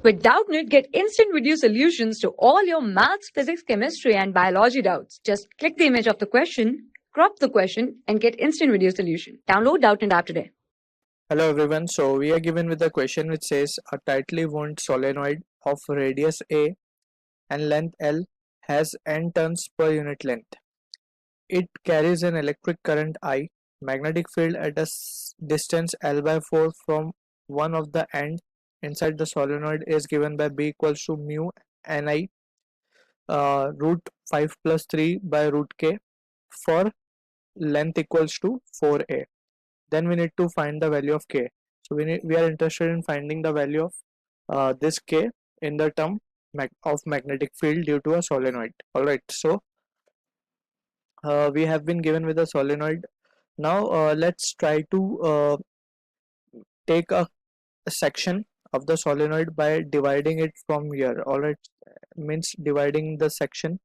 With Doubtnut, get instant video solutions to all your maths, physics, chemistry, and biology doubts. Just click the image of the question, crop the question, and get instant video solution. Download Doubtnut app today. Hello everyone, so we are given with a question which says a tightly wound solenoid of radius A and length L has n turns per unit length. It carries an electric current I, magnetic field at a distance L by 4 from one of the end inside the solenoid is given by B equals to mu Ni root 5 plus 3 by root K for length equals to 4A. Then we need to find the value of K. So we are interested in finding the value of this K in the term of magnetic field due to a solenoid. Alright, so we have been given with a solenoid. Now let's try to take a section of the solenoid by dividing it from here. Alright, means dividing the section,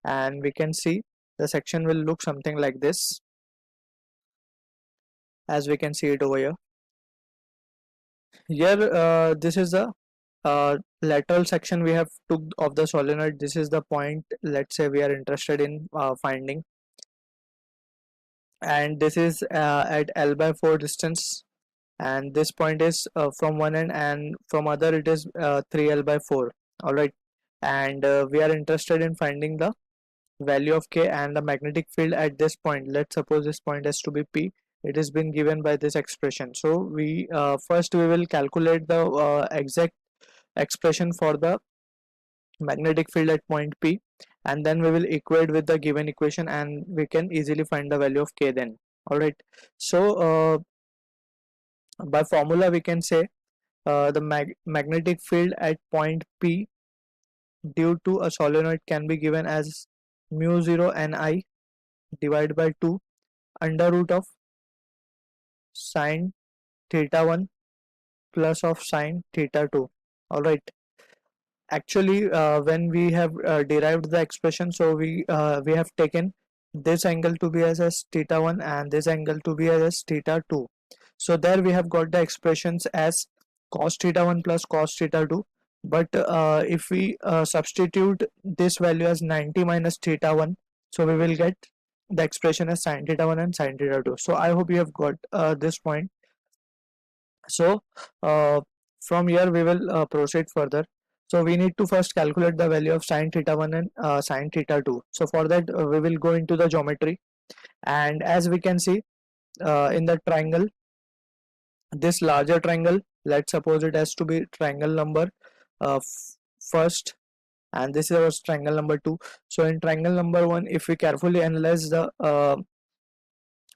and we can see the section will look something like this, as we can see it over here. Here this is the lateral section we have took of the solenoid. This is the point, let's say, we are interested in finding, and this is at L by 4 distance, and this point is from one end, and from other it is 3L by 4. Alright, and we are interested in finding the value of K and the magnetic field at this point. Let's suppose this point has to be P. It has been given by this expression. So we first we will calculate the exact expression for the magnetic field at point P, and then we will equate with the given equation, and we can easily find the value of K then. Alright, so by formula we can say the magnetic field at point P due to a solenoid can be given as mu 0 Ni divided by 2 under root of sine theta 1 plus of sine theta 2. Alright, actually when we have derived the expression, so we have taken this angle to be as theta 1 and this angle to be as theta 2. So there we have got the expressions as cos theta 1 plus cos theta 2, but if we substitute this value as 90 minus theta 1, so we will get the expression as sin theta 1 and sin theta 2. So I hope you have got this point. So from here we will proceed further. So we need to first calculate the value of sin theta 1 and sin theta 2. So for that we will go into the geometry, and as we can see in the triangle, this larger triangle, let's suppose it has to be triangle number first, and this is our triangle number 2. So in triangle number 1, if we carefully analyze, the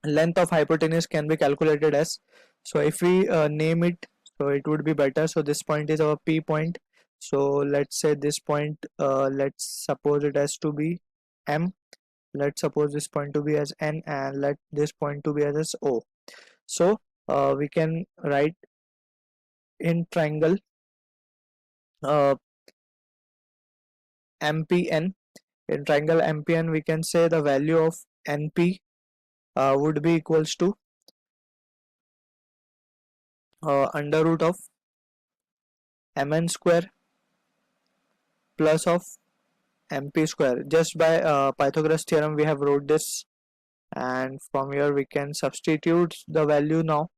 length of hypotenuse can be calculated as, so if we name it, so it would be better. So this point is our P point. So let's say this point, let's suppose it has to be M, let's suppose this point to be as N, and let this point to be as O. So we can write in triangle MPN. In triangle MPN we can say the value of NP would be equals to under root of Mn square plus of MP square. Just by Pythagoras theorem we have wrote this, and from here we can substitute the value now.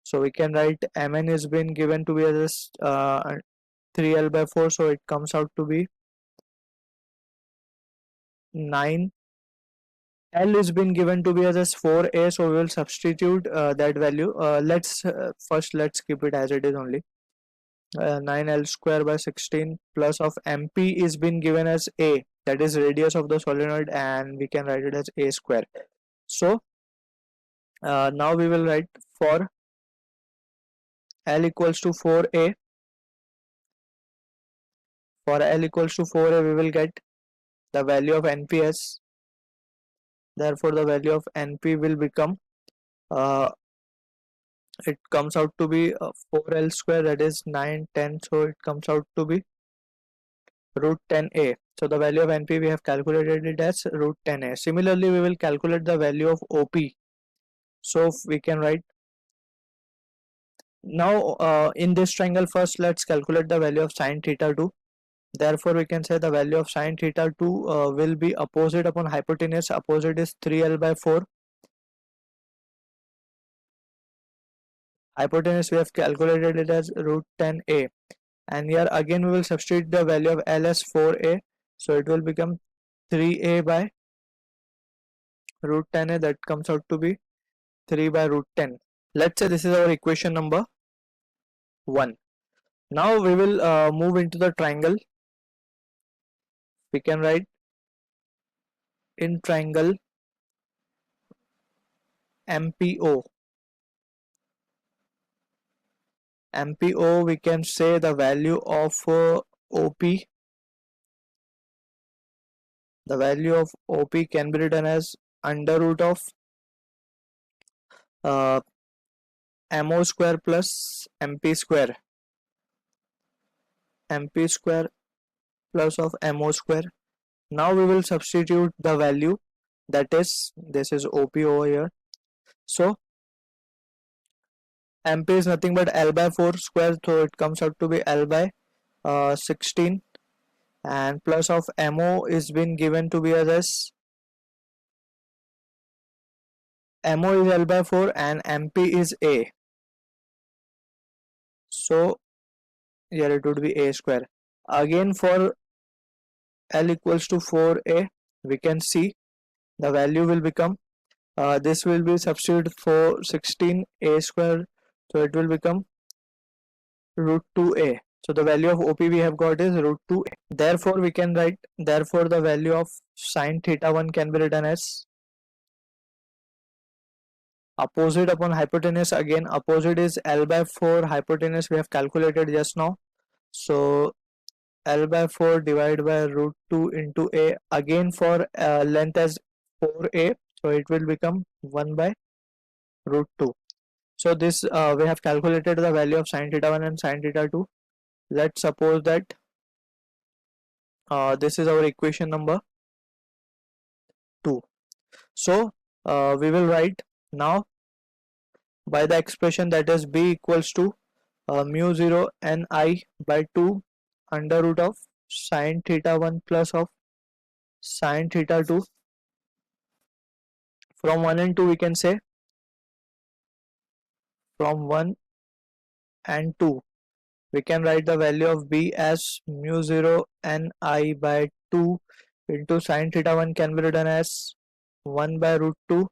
So we can write Mn is been given to be as 3L by 4, so it comes out to be 9. L is been given to be as 4A, so we will substitute that value. Let's keep it as it is only. 9L square by 16 plus of MP is been given as A, that is radius of the solenoid, and we can write it as A square. So now we will write for L equals to 4A. For L equals to 4A we will get the value of NP as, therefore the value of NP will become it comes out to be 4L square, that is 9, 10, so it comes out to be root 10A. So the value of NP we have calculated it as root 10A. Similarly we will calculate the value of OP. So we can write Now in this triangle, first let's calculate the value of sine theta 2. Therefore we can say the value of sine theta 2 will be opposite upon hypotenuse. Opposite is 3l by 4. Hypotenuse we have calculated it as root 10a, and here again we will substitute the value of L as 4a, so it will become 3a by root 10a, that comes out to be 3 by root 10. Let's say this is our equation number 1. Now we will move into the triangle. We can write in triangle MPO. MPO, we can say the value of OP. The value of OP can be written as under root of MO square plus MP square. MP square plus of MO square. Now we will substitute the value, that is, this is OP over here. So MP is nothing but L by 4 square, so it comes out to be L by 16, and plus of MO is been given to be as MO is L by 4 and MP is A, so here it would be A square. Again for L equals to 4A, we can see the value will become, this will be substituted for 16 A square, so it will become root 2A. So the value of OP we have got is root 2A. Therefore we can write, therefore the value of sine theta 1 can be written as opposite upon hypotenuse. Again opposite is L by 4, hypotenuse we have calculated just now, so L by 4 divided by root 2 into A. Again for length as 4A, so it will become 1 by root 2. So this we have calculated the value of sine theta 1 and sine theta 2. Let's suppose that this is our equation number 2. So we will write now by the expression, that is B equals to mu 0 ni by 2 under root of sine theta 1 plus of sine theta 2. From 1 and 2 we can say, from 1 and 2 we can write the value of B as mu 0 ni by 2 into sine theta 1 can be written as 1 by root 2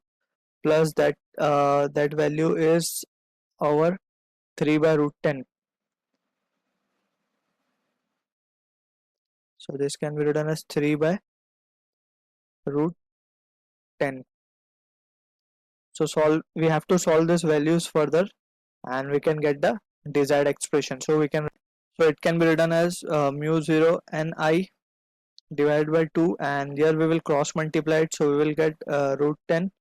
plus that that value is over 3 by root 10. So this can be written as 3 by root 10. So we have to solve these values further and we can get the desired expression. So it can be written as mu 0 ni divided by 2, and here we will cross multiply it, so we will get root 10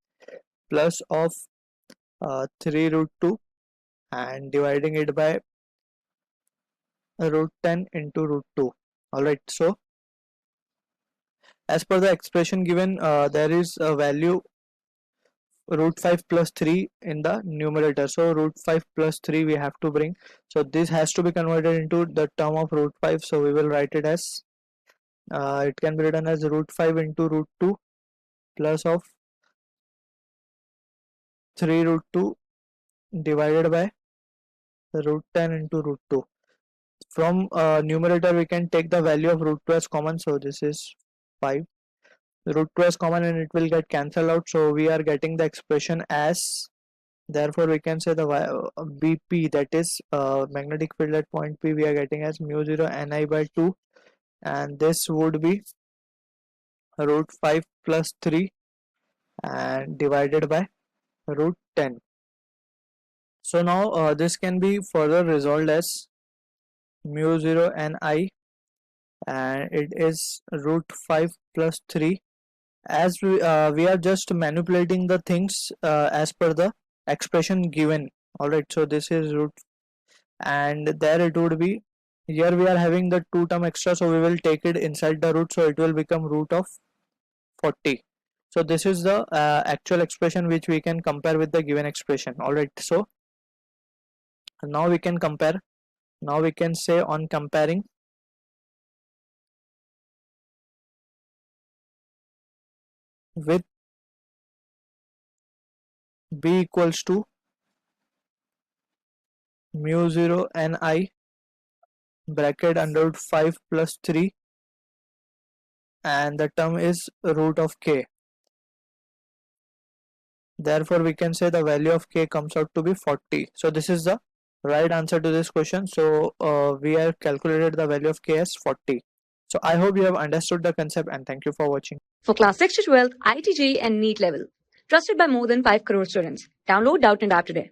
plus of 3 root 2 and dividing it by root 10 into root 2. Alright, so as per the expression given, there is a value root 5 plus 3 in the numerator, so root 5 plus 3 we have to bring, so this has to be converted into the term of root 5, so we will write it as it can be written as root 5 into root 2 plus of 3 root 2 divided by root 10 into root 2. From numerator we can take the value of root 2 as common, so this is 5. Root 2 is common and it will get cancelled out, so we are getting the expression as, therefore we can say the BP, that is magnetic field at point P, we are getting as mu 0 ni by 2, and this would be root 5 plus 3 and divided by root 10. So now this can be further resolved as mu 0 ni, and it is root 5 plus 3, as we are just manipulating the things as per the expression given. Alright, so this is root, and there it would be, here we are having the 2 term extra, so we will take it inside the root, so it will become root of 40. So this is the actual expression which we can compare with the given expression. Alright, so Now we can compare. Now we can say on comparing, with b equals to mu 0 ni bracket under root 5 plus 3, and the term is root of k. Therefore we can say the value of k comes out to be 40. So this is the right answer to this question. So we have calculated the value of k as 40. So I hope you have understood the concept, and thank you for watching. For class 6 to 12, IIT JEE and NEET level. Trusted by more than 5 crore students. Download Doubtnut app today.